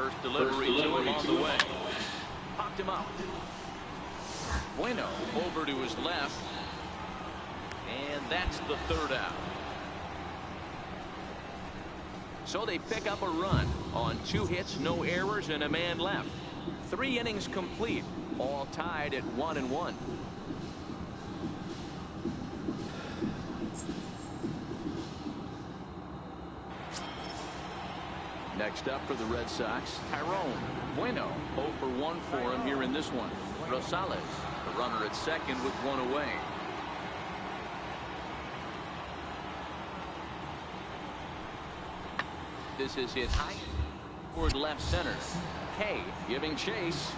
First delivery to him on the way. Popped him up. Bueno over to his left. And that's the third out. So they pick up a run on 2 hits, no errors, and a man left. 3 innings complete, all tied at 1-1. Next up for the Red Sox, Tyrone. Bueno 0 for 1 for him here in this one. Rosales, the runner at second with 1 away. This is hit high toward left center. Kay giving chase.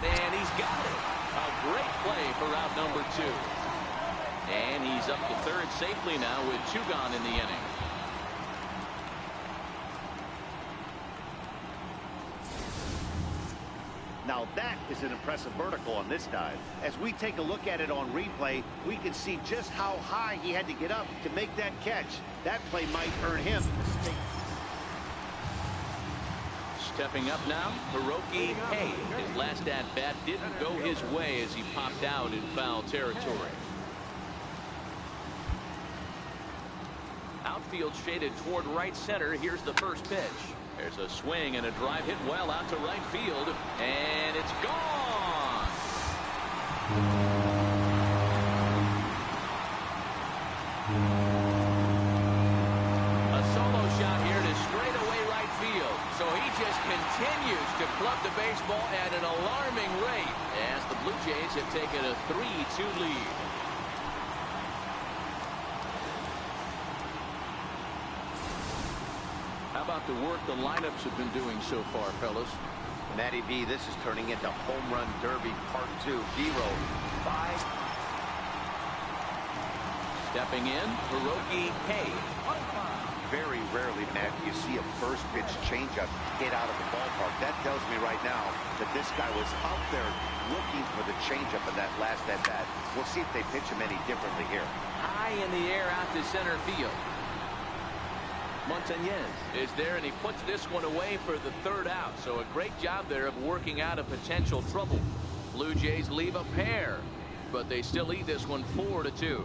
And he's got it. A great play for out number 2. And he's up to third safely now with 2 gone in the inning. Now that is an impressive vertical on this dive. As we take a look at it on replay, we can see just how high he had to get up to make that catch. That play might earn him. Stepping up now, Hiroki Kay. His last at-bat didn't go his way as he popped out in foul territory. Outfield shaded toward right center. Here's the first pitch. There's a swing and a drive hit well out to right field, and it's gone. A solo shot here to straightaway right field. So he just continues to club the baseball at an alarming rate as the Blue Jays have taken a 3-2 lead. How about the work the lineups have been doing so far, fellas? Matty V, this is turning into Home Run Derby Part 2. Zero. 5. Stepping in, Hiroki Kay. Very rarely, Matt, you see a first pitch changeup hit out of the ballpark. That tells me right now that this guy was out there looking for the changeup in that last at bat. We'll see if they pitch him any differently here. High in the air out to center field. Montañez is there, and he puts this one away for the third out. So a great job there of working out a potential trouble. Blue Jays leave a pair, but they still lead this one 4-2.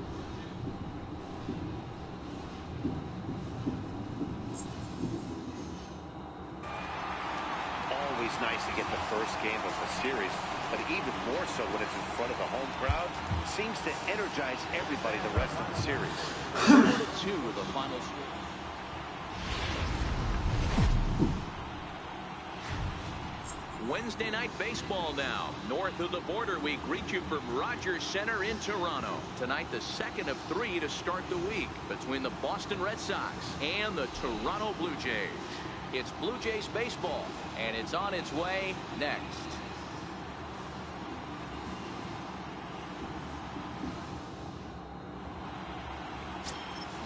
Always nice to get the first game of the series, but even more so when it's in front of the home crowd. Seems to energize everybody the rest of the series. 4-2 with the final score. Wednesday night baseball now. North of the border, we greet you from Rogers Center in Toronto. Tonight, the second of 3 to start the week between the Boston Red Sox and the Toronto Blue Jays. It's Blue Jays baseball, and it's on its way next.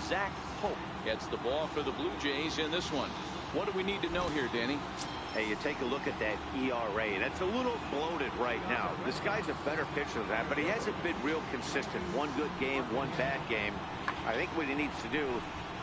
Zach Hope gets the ball for the Blue Jays in this one. What do we need to know here, Danny? Hey, you take a look at that ERA, and it's a little bloated right now. This guy's a better pitcher than that, but he hasn't been real consistent. One good game, one bad game. I think what he needs to do,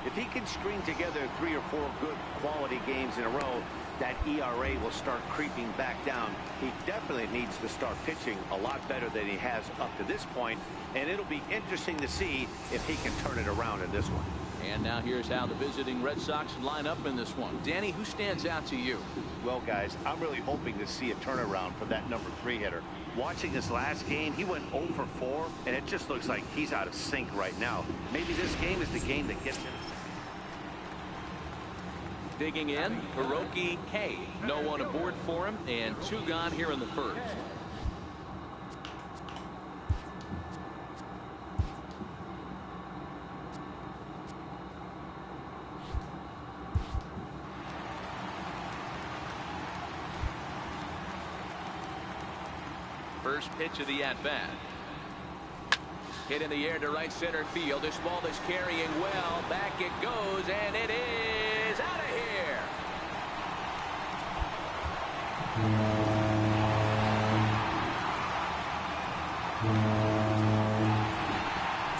if he can string together 3 or 4 good quality games in a row, that ERA will start creeping back down. He definitely needs to start pitching a lot better than he has up to this point, and it'll be interesting to see if he can turn it around in this one. And now here's how the visiting Red Sox line up in this one. Danny, who stands out to you? Well, guys, I'm really hoping to see a turnaround for that number 3 hitter. Watching this last game, he went 0 for 4, and it just looks like he's out of sync right now. Maybe this game is the game that gets him. Digging in, Hiroki Kay. No one aboard for him, and 2 gone here in the first. First pitch of the at-bat. Hit in the air to right center field. This ball is carrying well. Back it goes, and it is out of here.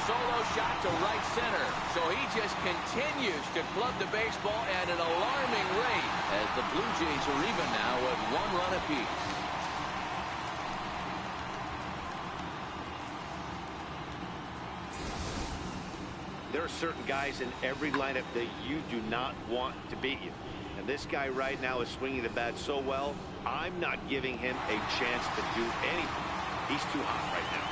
Solo shot to right center. So he just continues to club the baseball at an alarming rate as the Blue Jays are even now at 1 run apiece. There are certain guys in every lineup that you do not want to beat you. And this guy right now is swinging the bat so well, I'm not giving him a chance to do anything. He's too hot right now.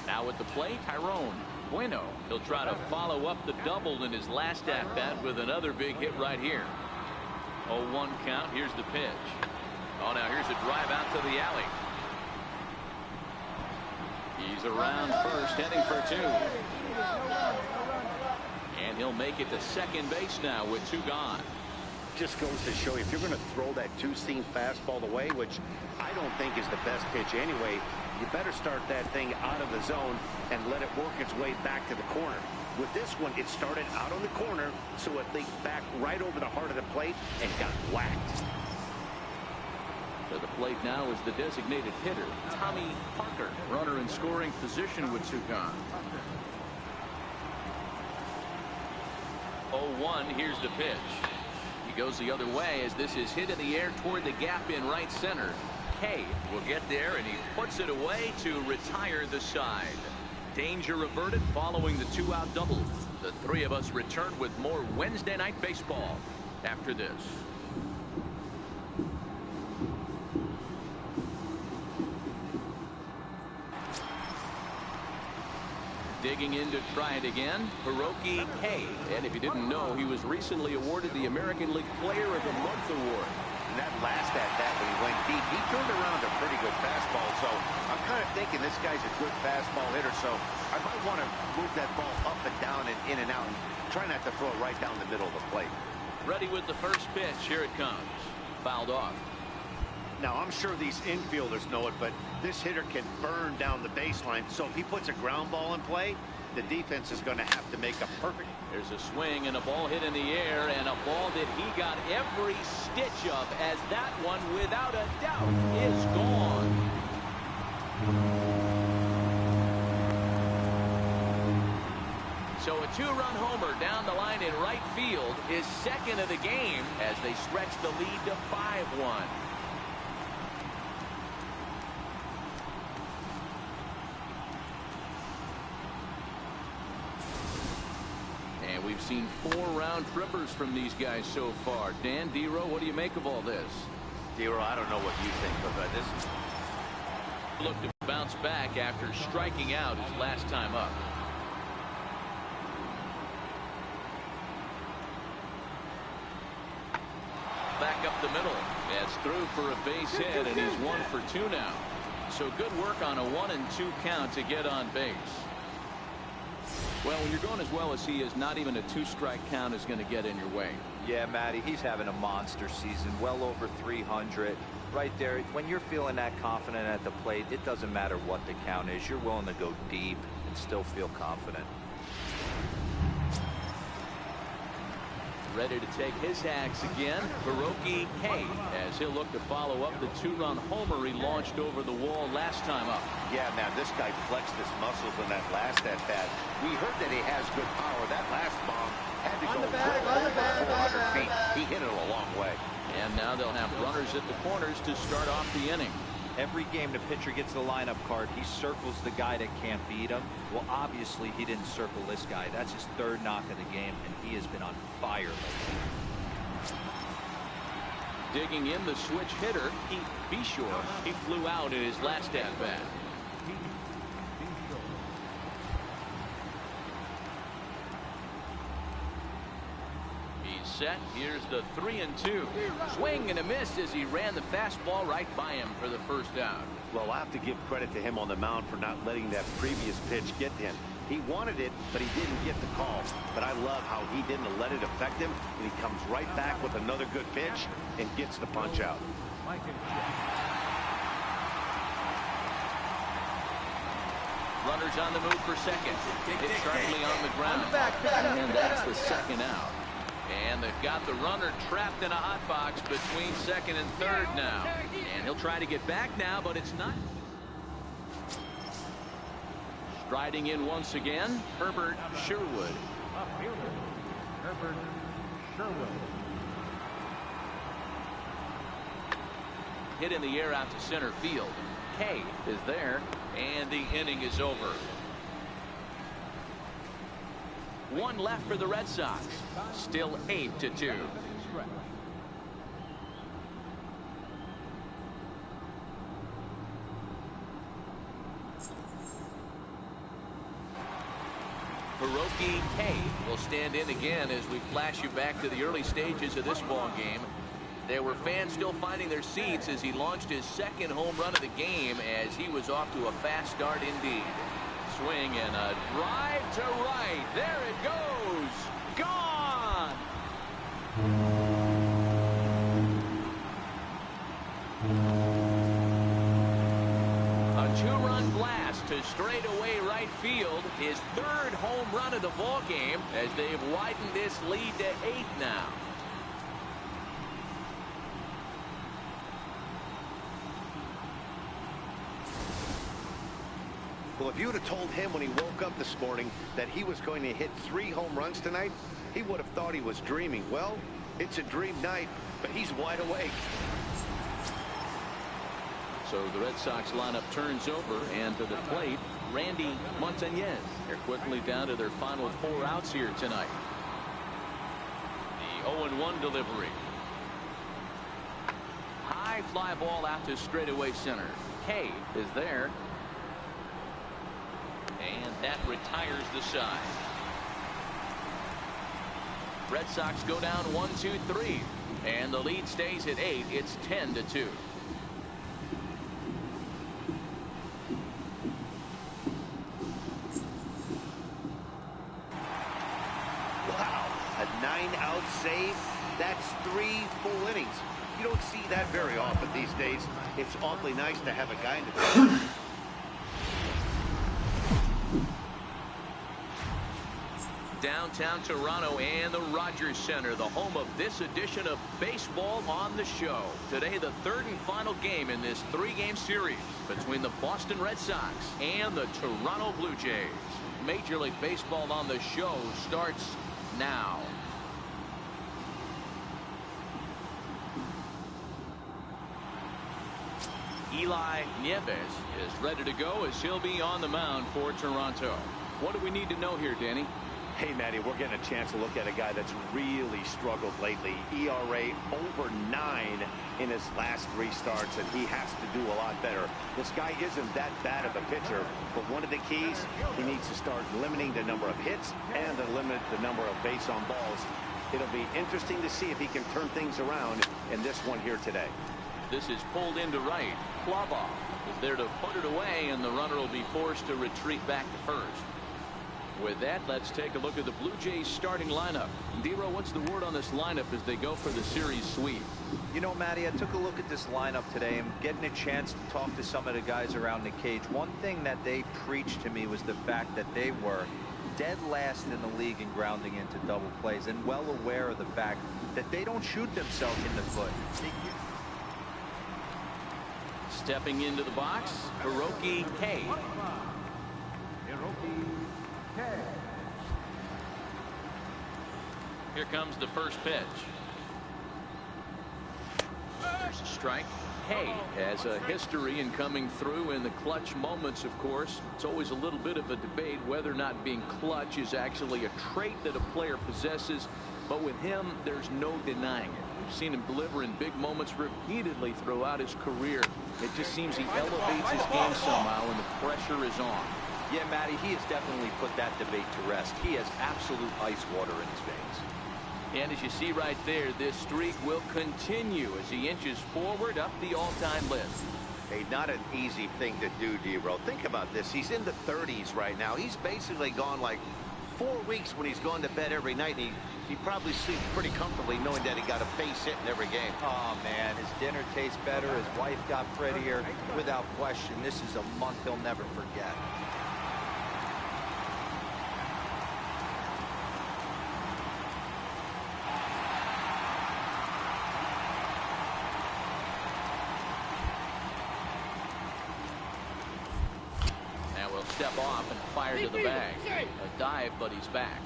Now at the plate, Tyrone Bueno. He'll try to follow up the double in his last at-bat with another big hit right here. 0-1 count. Here's the pitch. Oh, now here's a drive out to the alley. He's around first, heading for 2. And he'll make it to second base now with 2 gone. Just goes to show you, if you're going to throw that two-seam fastball away, which I don't think is the best pitch anyway, you better start that thing out of the zone and let it work its way back to the corner. With this one, it started out on the corner, so it leaked back right over the heart of the plate and got whacked. To the plate now is the designated hitter, Tommy Parker. Runner in scoring position with 2 gone. 0-1, here's the pitch. He goes the other way as this is hit in the air toward the gap in right center. Kay will get there, and he puts it away to retire the side. Danger averted following the 2-out double. The 3 of us return with more Wednesday Night Baseball after this. Digging in to try it again, Hiroki Kay. And if you didn't know, he was recently awarded the American League Player of the Month award. And that last at-bat when he went deep, he turned around a pretty good fastball. So I'm kind of thinking this guy's a good fastball hitter. So I might want to move that ball up and down and in and out and try not to throw it right down the middle of the plate. Ready with the first pitch. Here it comes. Fouled off. Now, I'm sure these infielders know it, but this hitter can burn down the baseline. So if he puts a ground ball in play, the defense is going to have to make a perfect. There's a swing and a ball hit in the air, and a ball that he got every stitch of, as that one, without a doubt, is gone. So a 2-run homer down the line in right field, his second of the game, as they stretch the lead to 5-1. We've seen 4 round trippers from these guys so far. Dan, Dero, what do you make of all this? Dero, I don't know what you think of this. Look to bounce back after striking out his last time up. Back up the middle. That's through for a base hit, and he's 1 for 2 now. So good work on a 1-2 count to get on base. Well, when you're going as well as he is, not even a 2-strike count is going to get in your way. Yeah, Matty, he's having a monster season, well over 300. Right there, when you're feeling that confident at the plate, it doesn't matter what the count is. You're willing to go deep and still feel confident. Ready to take his hacks again, Hiroki Kay, as he'll look to follow up the 2-run homer he launched over the wall last time up. Yeah, man, this guy flexed his muscles in that last at-bat. We heard that he has good power. That last bomb had to go well over 400 feet. He hit it a long way. And now they'll have runners at the corners to start off the inning. Every game the pitcher gets the lineup card, he circles the guy that can't beat him. Well, obviously, he didn't circle this guy. That's his 3rd knock of the game, and he has been on fire lately. Digging in the switch hitter, Pete Beshore. He flew out in his last at-bat. Set. Here's the 3-2. Swing and a miss as he ran the fastball right by him for the first out. Well, I have to give credit to him on the mound for not letting that previous pitch get to him. He wanted it, but he didn't get the call. But I love how he didn't let it affect him, and he comes right back with another good pitch and gets the punch out. Runners on the move for second. Hit sharply on the ground. And that's the second out. And they've got the runner trapped in a hot box between second and third now. And he'll try to get back now, but it's not. Striding in once again, Herbert Sherwood. Herbert Sherwood. Hit in the air out to center field. Kay is there, and the inning is over. One left for the Red Sox. Still 8-2. Hiroki Kay will stand in again as we flash you back to the early stages of this ball game. There were fans still finding their seats as he launched his second home run of the game as he was off to a fast start indeed. Swing and a drive to right. There it goes. Gone. A two-run blast to straightaway right field. His third home run of the ball game as they've widened this lead to 8 now. Well, if you would have told him when he woke up this morning that he was going to hit 3 home runs tonight, he would have thought he was dreaming. Well, it's a dream night, but he's wide awake. So the Red Sox lineup turns over, and to the plate, Randy Montañez. They're quickly down to their final 4 outs here tonight. The 0-1 delivery. High fly ball out to straightaway center. Kay is there. And that retires the side. Red Sox go down 1-2-3. And the lead stays at 8. It's 10-2. Wow, a 9-out save. That's 3 full innings. You don't see that very often these days. It's awfully nice to have a guy in the Downtown Toronto and the Rogers Center, the home of this edition of Baseball on the Show. Today, the third and final game in this 3-game series between the Boston Red Sox and the Toronto Blue Jays. Major League Baseball on the Show starts now. Eli Nieves is ready to go as he'll be on the mound for Toronto. What do we need to know here, Danny? Hey, Matty, we're getting a chance to look at a guy that's really struggled lately. ERA over 9 in his last 3 starts, and he has to do a lot better. This guy isn't that bad of a pitcher, but one of the keys, he needs to start limiting the number of hits and to limit the number of base on balls. It'll be interesting to see if he can turn things around in this one here today. This is pulled into right. Plava is there to put it away, and the runner will be forced to retreat back to first. With that, let's take a look at the Blue Jays starting lineup. Dero, what's the word on this lineup as they go for the series sweep? You know, Matty, I took a look at this lineup today and getting a chance to talk to some of the guys around the cage. One thing that they preached to me was the fact that they were dead last in the league in grounding into double plays, and well aware of the fact that they don't shoot themselves in the foot. Stepping into the box, Hiroki Kay. Here comes the first pitch. There's a strike. Kay has a history in coming through in the clutch moments, of course. It's always a little bit of a debate whether or not being clutch is actually a trait that a player possesses. But with him, there's no denying it. We've seen him deliver in big moments repeatedly throughout his career. It just seems he elevates his game somehow when the pressure is on. Yeah, Matty, he has definitely put that debate to rest. He has absolute ice water in his veins. And as you see right there, this streak will continue as he inches forward up the all-time list. Hey, not an easy thing to do, Dero. Think about this. He's in the 30s right now. He's basically gone like 4 weeks when he's gone to bed every night. And he probably sleeps pretty comfortably knowing that he got a base hit in every game. Oh, man, his dinner tastes better. His wife got prettier. Without question, this is a month he'll never forget. step off and fire to the bag. A dive, but he's back.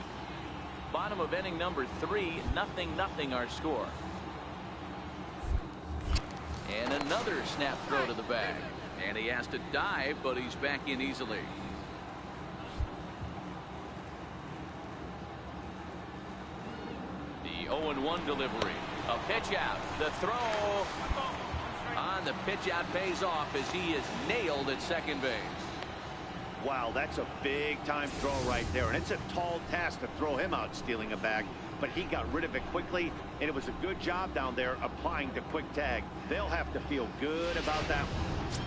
Bottom of inning number 3, 0-0 our score. And another snap throw to the bag. And he has to dive, but he's back in easily. The 0-1 delivery. A pitch out. The throw on the pitch out pays off as he is nailed at second base. Wow, that's a big time throw right there, and it's a tall task to throw him out stealing a bag, but he got rid of it quickly, and it was a good job down there applying the quick tag. They'll have to feel good about that one.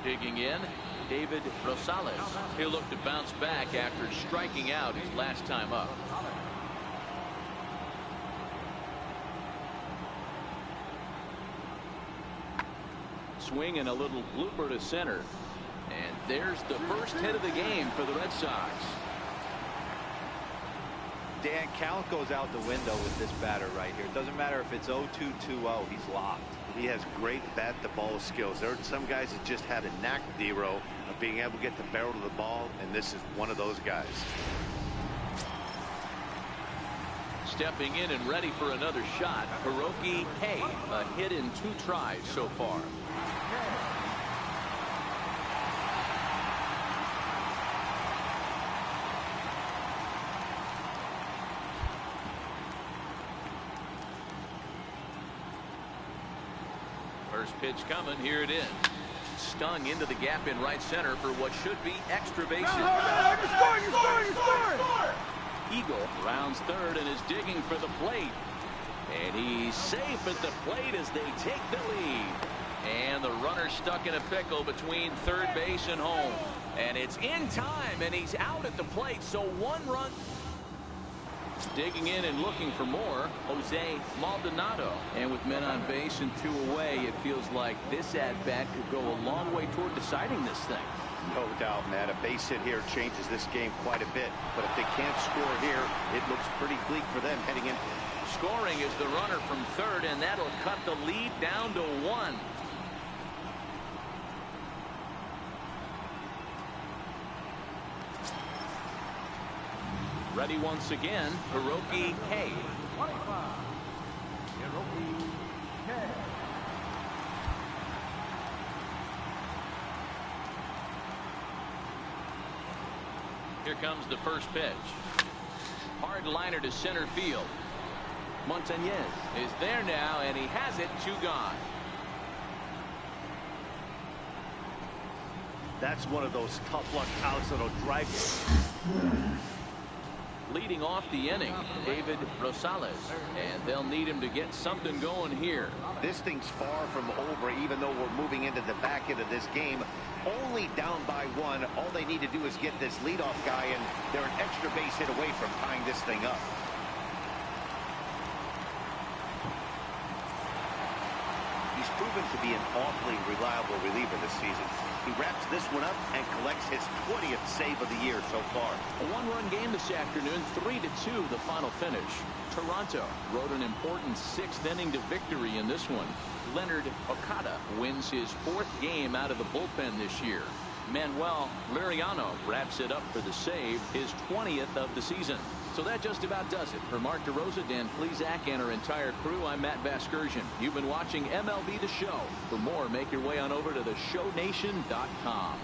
Digging in, David Rosales. He'll look to bounce back after striking out his last time up. Swing and a little blooper to center. And there's the first hit of the game for the Red Sox. Dan, count goes out the window with this batter right here. It doesn't matter if it's 0-2, 2-0, he's locked. He has great bat-to-ball skills. There are some guys that just have a knack, Dero, of being able to get the barrel of the ball, and this is one of those guys. Stepping in and ready for another shot, Hiroki Hay, a hit in 2 tries so far. First pitch coming. Here it is. Stung into the gap in right center for what should be extra bases. You're scoring! Eagle rounds third and is digging for the plate. And he's safe at the plate as they take the lead. And the runner stuck in a pickle between third base and home. And it's in time, and he's out at the plate. So 1 run. Digging in and looking for more, Jose Maldonado. And with men on base and 2 away, it feels like this at-bat could go a long way toward deciding this thing. No doubt, Matt. A base hit here changes this game quite a bit. But if they can't score here, it looks pretty bleak for them heading in. Scoring is the runner from third, and that'll cut the lead down to 1. Ready once again, Hiroki Hay. Here comes the first pitch. Hard liner to center field. Montañez is there now, and he has it. 2 gone. That's one of those tough luck outs that'll drive you. Leading off the inning, David Rosales, and they'll need him to get something going here. This thing's far from over, even though we're moving into the back end of this game. Only down by 1. All they need to do is get this leadoff guy, and they're an extra base hit away from tying this thing up. He's proven to be an awfully reliable reliever this season. He wraps this one up and collects his 20th save of the year so far. A 1-run game this afternoon, 3-2 the final finish. Toronto rode an important 6th inning to victory in this one. Leonard Okada wins his 4th game out of the bullpen this year. Manuel Liriano wraps it up for the save, his 20th of the season. So that just about does it. For Mark DeRosa, Dan Plesac, and our entire crew, I'm Matt Vasgersian. You've been watching MLB The Show. For more, make your way on over to theshownation.com.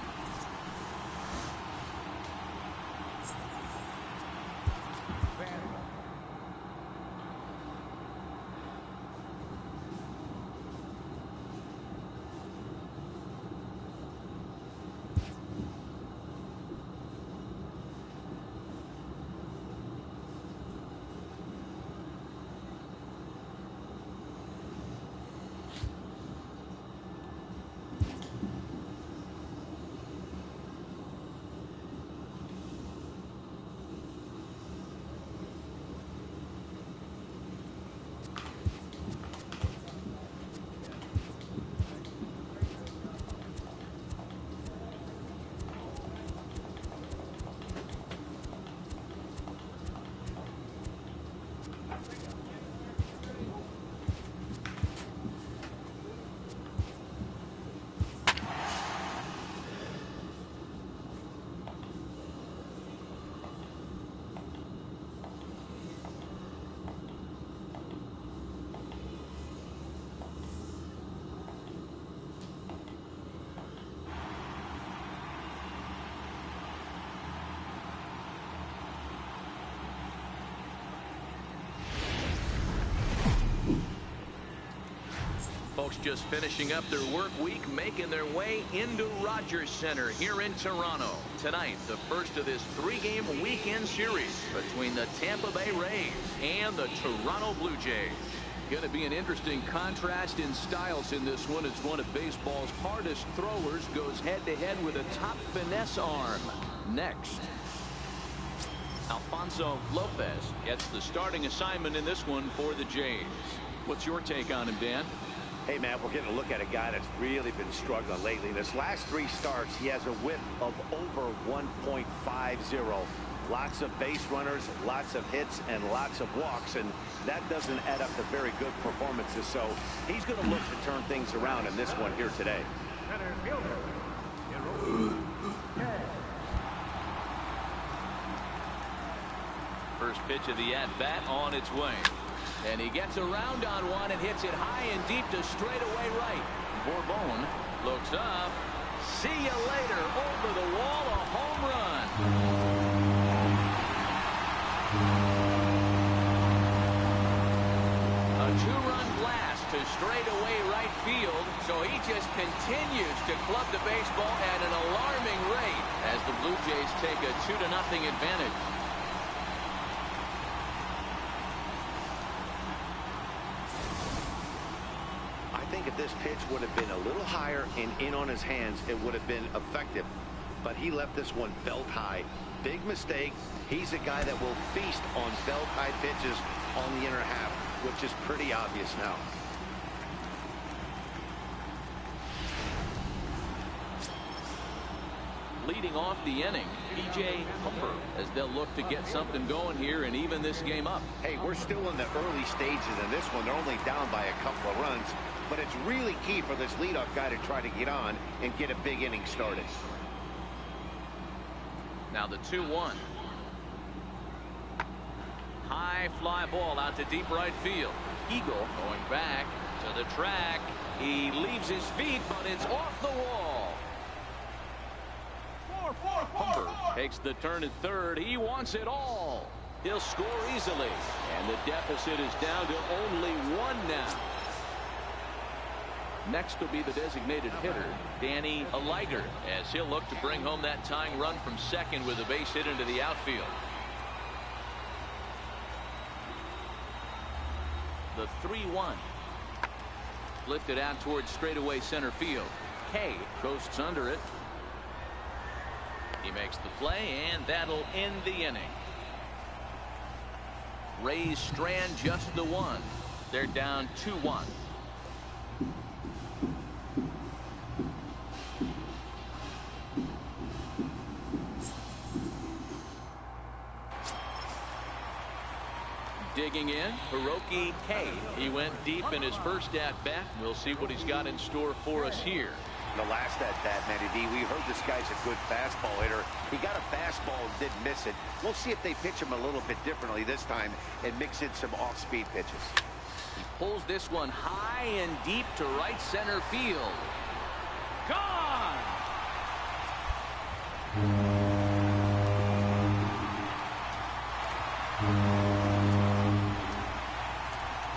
Folks just finishing up their work week, making their way into Rogers Center here in Toronto. Tonight, the first of this 3-game weekend series between the Tampa Bay Rays and the Toronto Blue Jays. Going to be an interesting contrast in styles in this one, as one of baseball's hardest throwers goes head-to-head with a top finesse arm. Next, Alfonso Lopez gets the starting assignment in this one for the Jays. What's your take on him, Dan? Hey, man, we're getting a look at a guy that's really been struggling lately. In his last 3 starts, he has a whip of over 1.50. Lots of base runners, lots of hits, and lots of walks, and that doesn't add up to very good performances. So he's going to look to turn things around in this one here today. First pitch of the at-bat on its way. And he gets around on one and hits it high and deep to straightaway right. Bourbon looks up. See you later. Over the wall, a home run. A 2-run blast to straightaway right field. So he just continues to club the baseball at an alarming rate as the Blue Jays take a 2-0 advantage. I think if this pitch would have been a little higher and in on his hands, it would have been effective. But he left this one belt high. Big mistake. He's a guy that will feast on belt high pitches on the inner half, which is pretty obvious now. Leading off the inning, B.J. Humber, as they'll look to get something going here and even this game up. Hey, we're still in the early stages in this one. They're only down by a couple of runs, but it's really key for this leadoff guy to try to get on and get a big inning started. Now the 2-1. High fly ball out to deep right field. Eagle going back to the track. He leaves his feet, but it's off the wall. Humber takes the turn at third. He wants it all. He'll score easily, and the deficit is down to only 1 now. Next will be the designated hitter, Danny Aliger, as he'll look to bring home that tying run from second with a base hit into the outfield. The 3-1. Lifted out towards straightaway center field. Kay coasts under it. He makes the play, and that'll end the inning. Rays strand just the 1. They're down 2-1. Digging in, Hiroki Kay. He went deep in his first at-bat. We'll see what he's got in store for us here. The last at-bat, Matty D, we heard this guy's a good fastball hitter. He got a fastball and didn't miss it. We'll see if they pitch him a little bit differently this time and mix in some off-speed pitches. He pulls this one high and deep to right center field. Gone!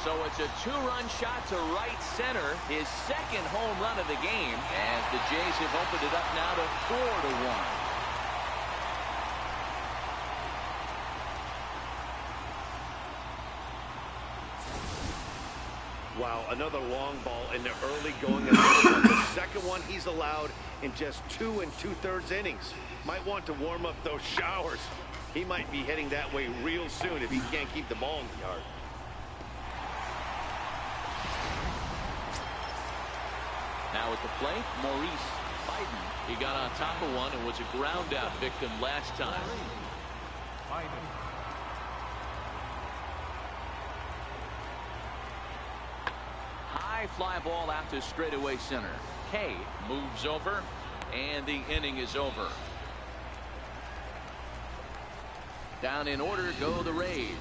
So it's a 2-run shot to right center, his second home run of the game, as the Jays have opened it up now to 4-1. Wow, another long ball in the early going of the second one he's allowed in just 2 2/3 innings. Might want to warm up those showers. He might be heading that way real soon if he can't keep the ball in the yard. Now at the plate, Maurice Biden. He got on top of one and was a ground out victim last time. High fly ball out to straightaway center. Kay moves over, and the inning is over. Down in order go the Rays.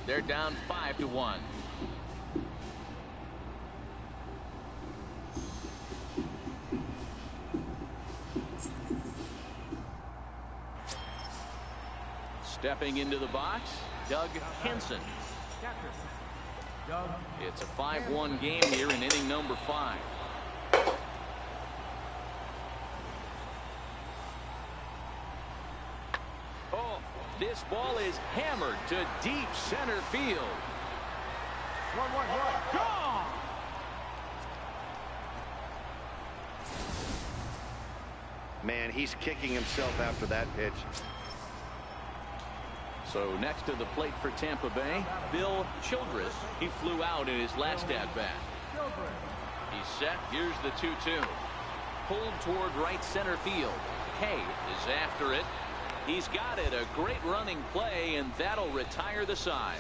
They're down 5-1. Stepping into the box, Doug Henson. It's a 5-1 game here in inning number 5. Oh, this ball is hammered to deep center field. 1-1, gone. Man, he's kicking himself after that pitch. So next to the plate for Tampa Bay, Bill Childress. He flew out in his last at-bat. He's set. Here's the 2-2. Pulled toward right center field. Hay is after it. He's got it. A great running play, and that'll retire the side.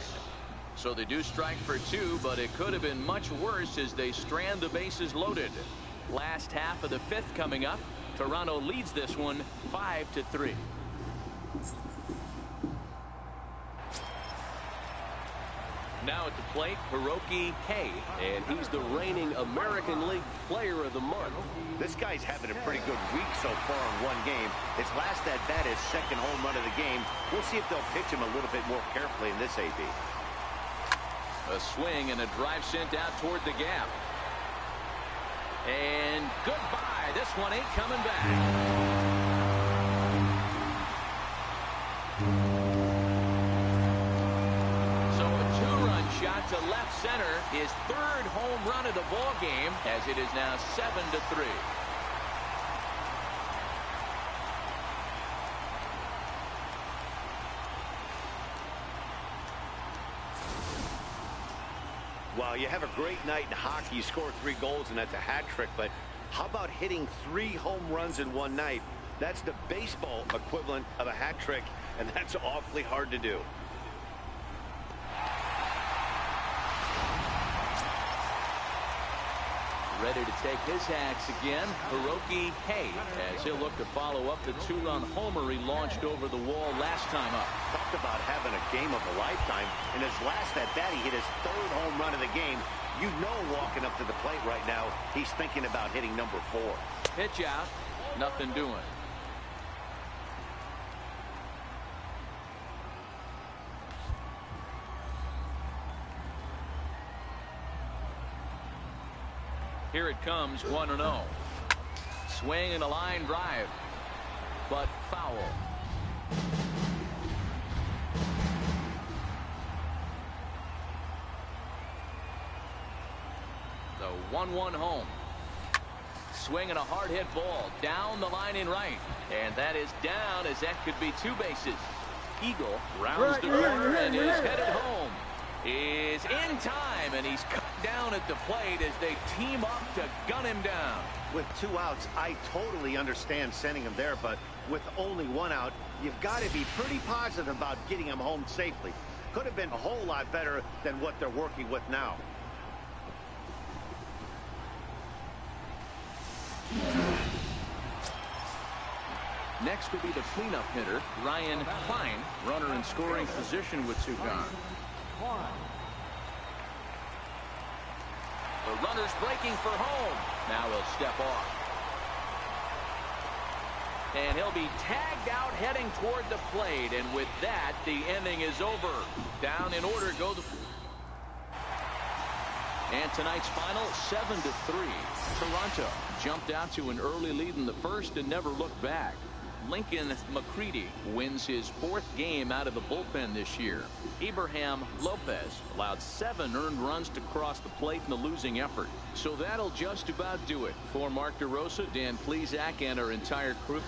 So they do strike for 2, but it could have been much worse as they strand the bases loaded. Last half of the 5th coming up. Toronto leads this one 5-3. Now at the plate, Hiroki Hay, and he's the reigning American League Player of the Month. This guy's having a pretty good week so far in one game. His last at-bat is second home run of the game. We'll see if they'll pitch him a little bit more carefully in this AB. A swing and a drive sent out toward the gap. And goodbye. This one ain't coming back. So a 2-run shot to left center. His 3rd home run of the ball game, as it is now 7-3. Well, you have a great night in hockey. You score 3 goals, and that's a hat trick. But how about hitting 3 home runs in one night? That's the baseball equivalent of a hat trick, and that's awfully hard to do. Ready to take his axe again, Hiroki Hay, as he'll look to follow up the 2-run homer he launched over the wall last time up. Talk about having a game of a lifetime. In his last at-bat, he hit his 3rd home run of the game. You know, walking up to the plate right now, he's thinking about hitting number 4. Pitch out, nothing doing. Here it comes, 1-0. Swing and a line drive, but foul. The 1-1 home. Swing and a hard hit ball down the line in right. And that is down, as that could be 2 bases. Eagle rounds the corner and is headed home. Is in time, and he's cut down at the plate as they team up to gun him down. With 2 outs, I totally understand sending him there, but with only 1 out, you've got to be pretty positive about getting him home safely. Could have been a whole lot better than what they're working with now. Next will be the cleanup hitter, Ryan Klein, runner in scoring position with 2 gone. The runner's breaking for home. Now he'll step off. And he'll be tagged out heading toward the plate. And with that, the inning is over. Down in order go the... And tonight's final, 7-3. Toronto jumped out to an early lead in the first and never looked back. Lincoln McCready wins his 4th game out of the bullpen this year. Abraham Lopez allowed 7 earned runs to cross the plate in the losing effort. So that'll just about do it. For Mark DeRosa, Dan Plesac, and our entire crew.